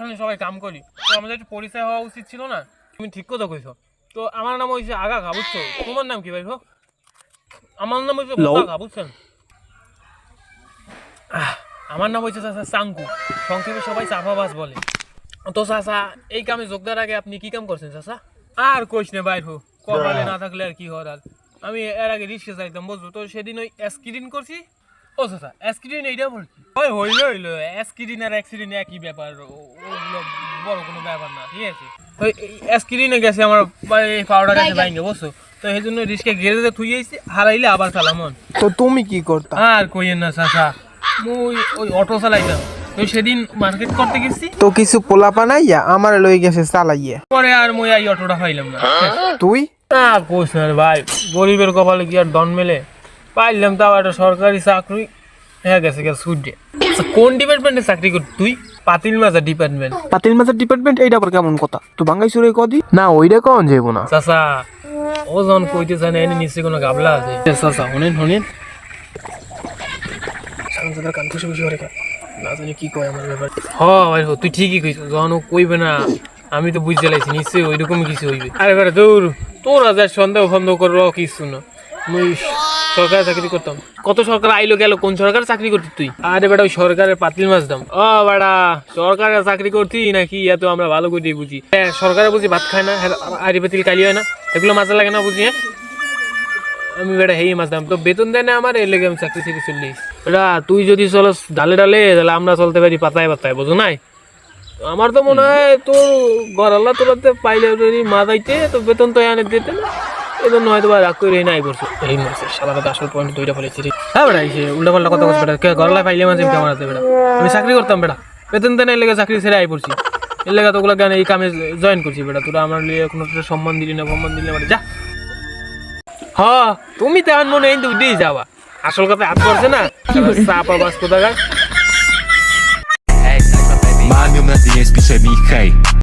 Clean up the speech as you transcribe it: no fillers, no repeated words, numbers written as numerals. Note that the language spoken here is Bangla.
এখানে সবাই কাম করি, তো আমাদের একটু পরিচয় হওয়া উচিত ছিল না? তুমি ঠিক কথা কইছো। তো আমার নাম হয়েছে আগা খা, বুঝছো? তোমার নাম কি ভাই? আমার নাম হয়েছে খা, বুঝছেন? আমার নাম হয়েছে চাচা চাঙ্কু, সংক্ষেপে সবাই চাপাবাজ বলে। তো চাচা, এই কামে যোগ দেওয়ার আগে আপনি কি কাম করছেন চাচা? আর কইস না ভাই, কপালে না থাকলে আর কি হওয়ার। আমি এর আগে রিক্সা চাইতাম, বুঝছো? তো সেদিন ওই অ্যাক্সিডেন্ট করছি। ও চাচা, অ্যাক্সিডেন্ট এইটা বলছি? ওই হইলো অ্যাক্সিডেন্ট আর অ্যাক্সিডেন্ট একই ব্যাপার, ওগুলো বড় কোনো ব্যাপার না, ঠিক আছে? তো অ্যাক্সিডেন্টে গেছে আমার পাউডার কাছে বাইঙ্গে, বুঝছো? তো এই জন্য রিক্সা গ্যারেজে থুই আইছি, হারাইলে আবার চালাম। তো তুমি কি করতা? আর কইেন না চাচা, ওই অটো চালাইতাম। তো সেদিন মার্কেট করতে গেছি, তো কিছু পোলা পানাইয়া আমার লই গেছে চালাইয়া, পরে আর মই এই অটোটা পাইলাম না। তুই কোস না ভাই, গরিবের কপালে কি আর ডন মেলে? পাইলাম তাও একটা সরকারি চাকরি, হ্যাঁ গেছে ছুটে। কোন ডিপার্টমেন্টে চাকরি কর তুই? পাতিল মাজা ডিপার্টমেন্ট। পাতিল মাছের ডিপার্টমেন্ট, এইটা আবার কেমন কথা? তো বাঙ্গাই সুরে কদি না, ওইটা কন যাবো না চাচা। ও যখন কইতে চায় না, এনে নিশ্চয়ই কোনো গাবলা আছে। চাচা শুনেন কান খুশি খুশি করে না জানি কি কয় আমার ব্যাপার। ভাই তুই ঠিকই কইছ, যখন ও কইবে না আমি তো বুঝতে লাইছি নিশ্চয়ই ওইরকম কিছু হইবে। আরে বেটা দৌড়, তোরা যা সন্দেহ ফন্দেহ করো কিছু না। মুই সরকারি চাকরি করতাম। কত সরকার আইলো গেল, কোন সরকার চাকরি করতি তুই? আরে বেটা ওই সরকারের পাতিল মাছ দাম। ও বেটা, সরকারের চাকরি করতি নাকি? এত আমরা ভালো করে বুঝি। হ্যাঁ, সরকারে বুঝি ভাত খায় না, আড়ি পাতিল কালি হয় না, এগুলো মাছ লাগে না বুঝি? হ্যাঁ, আমি বেটা হেই মাছ দাম, তো বেতন দেয় না আমার, এর লেগে আমি চাকরি থেকে চলে এসেছি। বেটা তুই যদি চলো ডালে ডালে, তাহলে আমরা চলতে পারি পাতায় পাতায়, বুঝো নাই? আমার তো মনে হয় তোর গড়াল্লা তোলাতে পাইলে মাছ আইতে, তো বেতন তো এনে দিতে না, এই জন্য হয়তো বা রাগ করে নাই করছো। এই মাছের সালাদা আসল পয়েন্ট দুইটা ফেলেছি রে। হ্যাঁ বেটা, এই উল্টা পাল্টা কথা বলছে বেটা, গড়াল্লা পাইলে মাছ কেমন আছে বেটা? আমি চাকরি করতাম বেটা, বেতন দেয় না, এর লেগে চাকরি ছেড়ে আই পড়ছি। এর লেগে তোগুলো কেন এই কামে জয়েন করছি বেটা। তোরা আমার লিয়ে কোনো সম্মান দিলি না, সম্মান দিলে বেটা যা। হ্যাঁ, তুমি তো আমার মনে হয় উঠেই যাওয়া, আসল কথা হাত পড়ছে না, চাপা বাস কোথাকার। Mano, meu nadinha, esse bicho é Mickey.